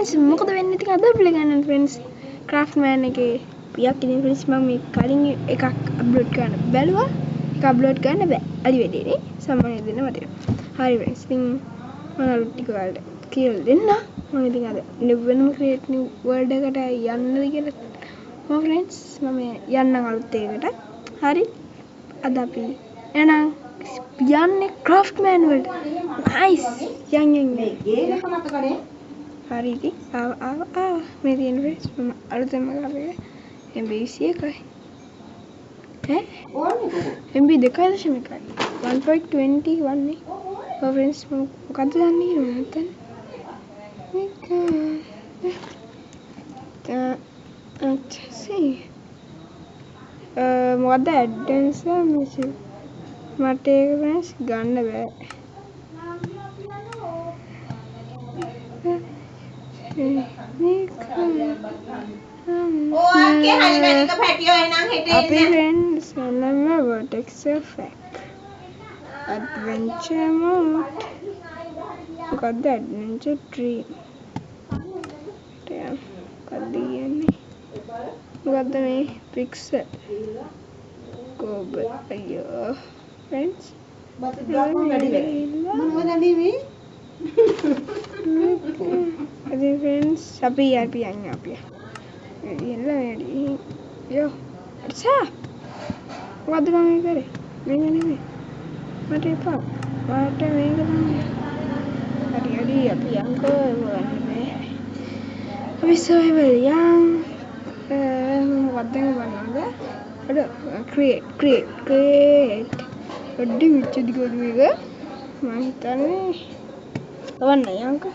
friends මොකද වෙන්නේ ඉතින් අද අපිට ගන්න friends craftman එකේ පියක් ඉතින් friends මම මේ කලින් එකක් අප්ලෝඩ් කරන්න බැලුවා ඒක අප්ලෝඩ් කරන්න බෑ අලි වෙඩේනේ සම්මානය දෙන්න මට හරි friends ඉතින් මම අලුත් ටික වලට කියලා දෙන්න මම ඉතින් අද වෙනම ක්‍රියේටිව් වර්ල්ඩ් එකට යන්නද කියලා මම friends මම යන්නම් අලුත් එකකට හරි අද අපි එහෙනම් යන්නේ craftman වලට nice යන් ඒක මත කරේ hari ini median race ada tema apa ya MB එකයි MB දෙකයි දශම එකයි 1.21 නේ friends මොකද්ද දන්නේ නැත්නම් මොකද්ද ඇඩ්වැන්ස් මෙසේජ් මට ඒක friends ගන්න බෑ ඕකේ හරි මැනික පැටියෝ එනං හෙට අපි friends remember vertex effect adventure mode මොකක්ද adventure dream මොකක්ද කියන්නේ මොකක්ද මේ pixel කොබ අයියෝ friends බත් ගන්න වැඩි වෙයි මොනවද මේ අද friends අපි යන්නේ අපි එන්න වැඩි යෝ අච්චා මොකද්ද මම කරේ මේක නෙමෙයි මට එපා මට මේක තමයි හරි අපි යන්කෝ වන්නේ අපි survival යන් මොකක්ද බලන්නද අද create වැඩි විචිත ගොඩ මේක මම හිතන්නේ අවන්න යන්කෝ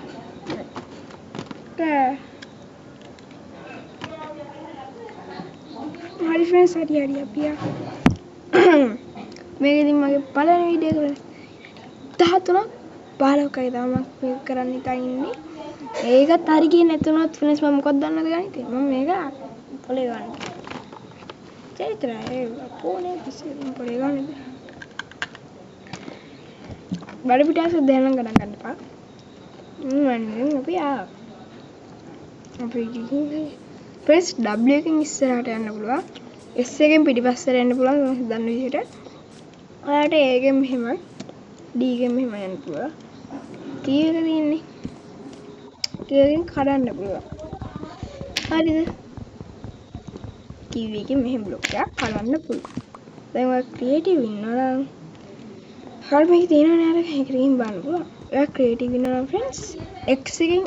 හරි friends හරි අපි මේක ඉතින් මගේ පළවෙනි වීඩියෝ එක 13ක් 15කයි තමයි මේක කරන්න හිතා ඉන්නේ ඒකත් හරි ගියේ නැතුනොත් friends මම මොකක්ද දන්නවද ගන්නේ මම මේක පොලේ ගන්න චරිතරය පොනේ පිසින් පොලේ ගන්න බඩ පිටාස දැනන් ගණන් ගන්න එපා මම අපි අපි ගිහින් press W එකෙන් ඉස්සරහට යන්න පුළුවන් S එකෙන් පිටිපස්සට යන්න පුළුවන් මම දන්න විදිහට ඔයාලට A එකෙන් මෙහෙම D එකෙන් මෙහෙම යන්න පුළුවන් T එක තියෙන්නේ T එකෙන් කඩන්න පුළුවන් හරිද T එකෙන් මෙහෙම බ්ලොක් එකක් කඩන්න පුළුවන් දැන් ඔය ක්‍රියේටිව් ඉන්නවා නම් හරි මේක තියෙනවනේ අර එකකින් බලන්න පුළුවන් ඔයා ක්‍රියේටිව් ඉන්නවා නම් friends X එකෙන්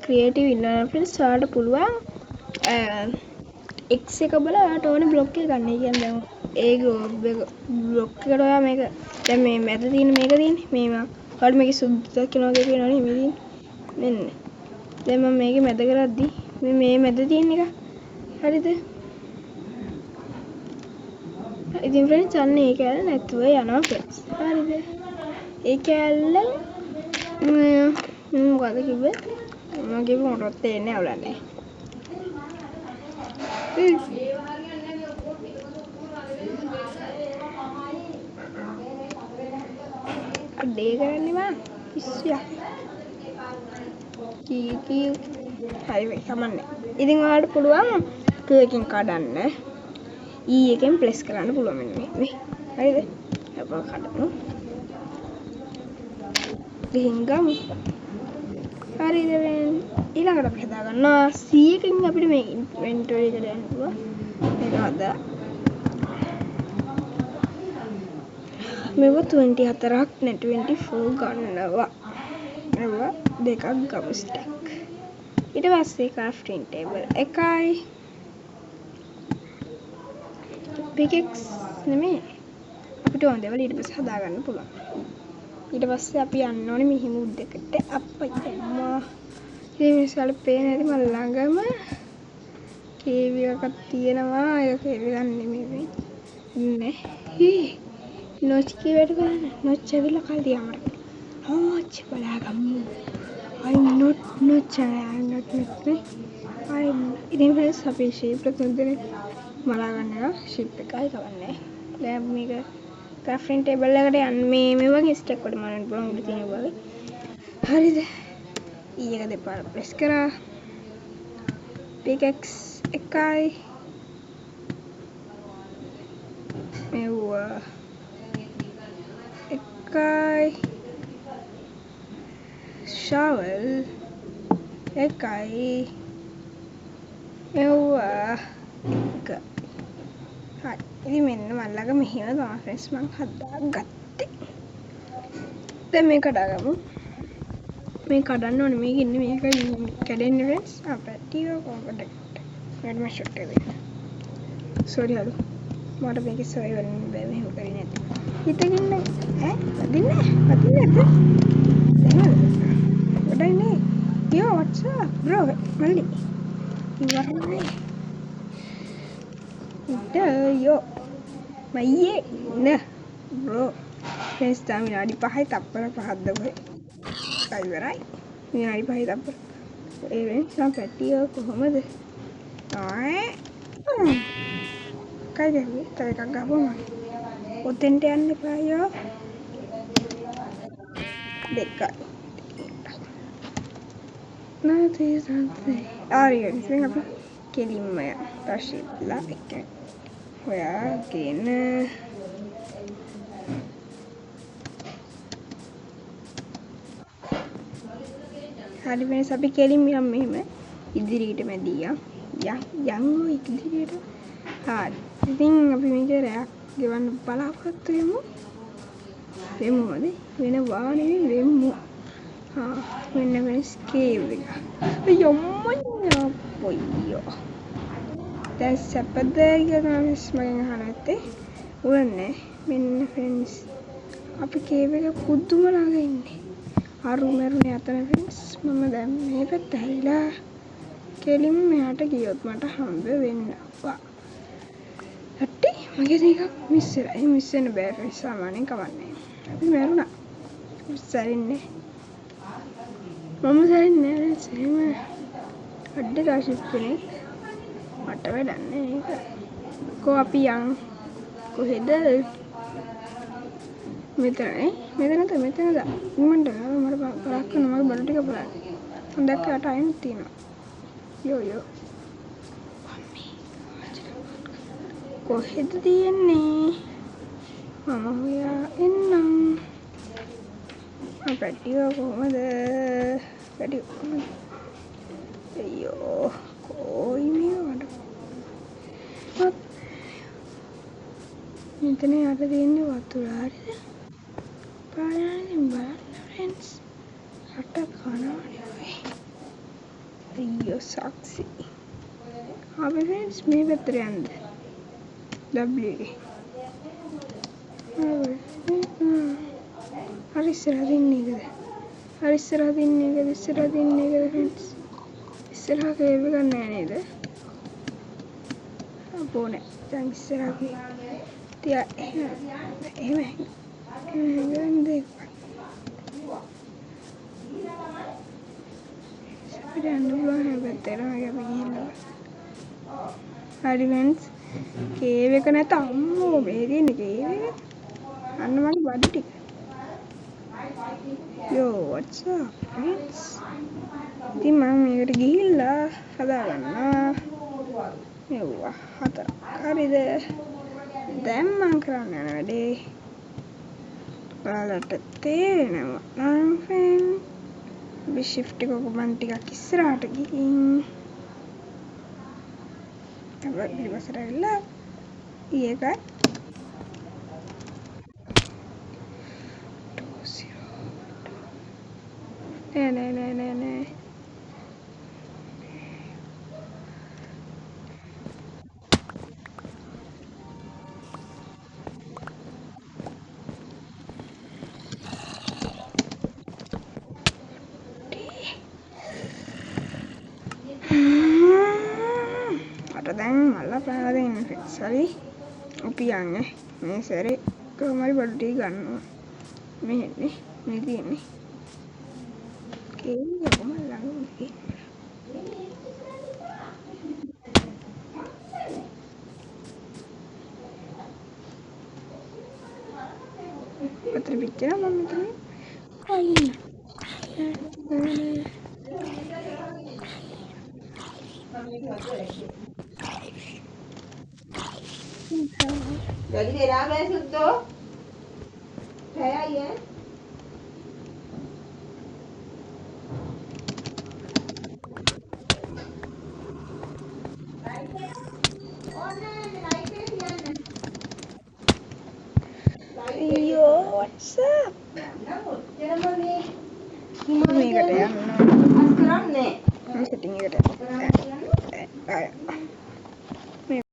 ක්‍රියේටිව් ඉන්නවා friends ඔයාලට පුළුවන් X එක බලලා ඔයාලට ඕනේ බ්ලොක් එක ගන්න. ඒ කියන්නේ දැන් ඒ බ්ලොක් එකට ඔයා මේක දැන් මේ මැද තියෙන මේක තියෙන්නේ මේවා. ඔයාලට මේකේ සුදුසුක් කියන වගේ පේනවනේ මේ තියෙන්නේ. මෙන්න. දැන් මම මේකේ මැද කරද්දි මේ මැද තියෙන එක. හරිද? ඉතින් friends අන්න ඒ කැලේ නැතුව යනවා friends. හරිද? ඒ කැලේ මොකද කිව්වේ? මගේ මොකටද තේන්නේ අවුලන්නේ අඩේ කරන්නේ මම පිස්සියා කී හරි වෙයි කමන්නේ ඉතින් ඔයාලට පුළුවන් Q එකෙන් කඩන්න E එකෙන් ප්ලස් කරන්න පුළුවන් මෙන්න මේ හරිද අපව කඩමු ගිහින් ගමු හරිද ඊළඟට අපි හදා ගන්නවා C එකෙන් අපිට මේ ඉන්වෙන්ටරි එකට යන්න පුළුවන් මේකද මේව 24ක් නේ 24 ගන්නවා මේව දෙකක් ගමු ස්ටැක් ඊට පස්සේ crafting table එකයි pickaxe නෙමෙයි අපිට ඕන දේවල් ඊට පස්සේ හදා ගන්න පුළුවන් ඊට පස්සේ අපි යන්න ඕනේ මෙහිම උඩකට අප්පයි අම්මා මේ මිසල් පේන හැටි මම ළඟම කේවි එකක් තියෙනවා ඒක කේවි ගන්න නෙමෙයි ඉන්නේ නොච් කීවට කරන්න නොච් ඇවිල්ලා කල්දියා මට නොච් බලාගමු I not I ඉතින් friends අපි ෂේප් එක තුන්දෙනෙක් මලා ගන්නවා ෂේප් එකයි කවන්නේ දැන් මේක crafting table එකට යන්න මේ වගේ ස්ටෙක් වල මරන්න පුළුවන් උඩ තියෙන වගේ හරිද ඊයක දෙපාර ප්‍රෙස් කරා pickaxe එකයි මෙව්වා එකයි shovel එකයි මෙව්වා එක හරි ඉතින් මෙන්න මල්ලක මෙහෙම තමයි ෆ්‍රෙන්ඩ්ස් මං හදාගත්තේ දැන් මේ කඩාගමු මේ කඩන්න ඕනේ මේක ඉන්නේ මේක කැඩෙන්නේ ෆ්‍රෙන්ඩ්ස් පැටිව කොහොමද මට මේ ෂොට් එක දෙන්න සෝරි හලෝ මට මේක සෝරි වෙන්න බෑ මෙහෙම කරේ නැති හිතකින් ඈ වදින්නේ නැද්ද වඩන්නේ yo what's up bro මල්ලි ඉවරනේ yo මයියේ නේ bro ෆ්‍රෙන්ඩ්ස් තා විනාඩි 5යි තප්පර 5ක්ද කොහෙ ඉවරයි විනාඩි 5යි තප්පර ඒ වෙනස පැටිය කොහමද කයිද තව එකක් ගහපුවම ඔතෙන්ට යන්න එපා යෝ දෙකයි නැති සම්සේ ආරියන් ඉතින් අපි කෙලින්ම තශිලා එක හොයාගෙන හරි වෙනස අපි කෙලින්ම යම් මෙහෙම ඉදිරියට මැදියා යන් ඉදිරියට හරි ඉතින් අපි මේක රැයක් ගෙවන්න බලාපොරොත්තු වෙමුද වෙන වානේ වෙමු මෙන්න වෙනස් කේව් එක යොම්මෝ පොයියෝ දැන් සැපද කියලා මගෙන් අහන්න ඇත්තේ උරන්නේ මෙන්න ෆ්‍රෙන්ඩ්ස් අපි කේව් එක පුදුම ළඟ ඉන්නේ අරුමරුනේ අතන ෆ්‍රෙන්ඩ්ස් මම දැන් මේ පැත්ත හැරිලා කෙලින්ම මෙහාට ගියොත් මට හම්බ වෙන්නවා ඇටි මගේ මේක මිස් වෙන්න බෑ ෆ්‍රෙන්ඩ්ස් සාමාන්‍යයෙන් කවන්නේ අපි මරුණා සරින්නේ මම සරින්නේ එහෙම අඩ රාශිප් කෙනෙක් මට වැඩන්නේ ඒක කො අපි යන් කොහෙද මෙතනනේ මෙතනද ඉන්නමන්ට මට බලක් කරන මගේ බඩු ටික බලන්න මම දැක්කා ටයිම් තියෙනවා යෝ කොහෙද තියෙන්නේ මම හොයා එන්නම් පැටිව කොහමද පැටිව අයියෝ කොයි මේ වඩ මෙතන යට තියෙන්නේ වතුර හරිද පාරානේ බලන්න ෆ්‍රෙන්ඩ්ස් රට කනවනේ ඔය අයියෝ සක්සි අපි ෆ්‍රෙන්ඩ්ස් මේ පැත්තට යන්න W හරි ඉස්සරහ දින්නේ එකද ෆ්‍රෙන්ඩ්ස් ඉස්සරහ කේව් එක නෑ නේද අපෝ නෑ දැන් ඉස්සරහ තියා එහෙම ගන්නේ අපිට යන්න පුළුවන් හැබැයි මගේ අපි ගිහිල්ලා හරි ෆ්‍රෙන්ඩ්ස් කේව් එක නැත අම්මෝ මේ තියෙන්නේ කේව් එක අන්න මගේ බඩු ටික yo what's up friends ඉතින් මම මේකට ගිහිල්ලා හදාගන්නවා මෙව්වා 4 හරිද දැන් මම කරන්න යන වැඩේ ඔයාලට තේරෙනවා නම් ෆ්‍රෙන්ඩ් අපි shift එක කොහොමද ටිකක් ඉස්සරහට ගිහින් අපිට පිළිවෙසට ඇවිල්ලා ඊයකයි නෑ අර දැන් මල්ලා පැනලා දෙන්න ෆ්‍රෙන්ඩ්ස් හරි අපි යන්නේ මේ සැරේ කොහොම හරි බඩු ටික ගන්නවා මෙහෙන්නේ මේ තියෙන්නේ කොහොම ළඟ අතර පිටේ මම මෙතන අයින්න වැඩි වෙලා බෑ සුද්දෝ. පැයයි ඈ. Yo, what's up?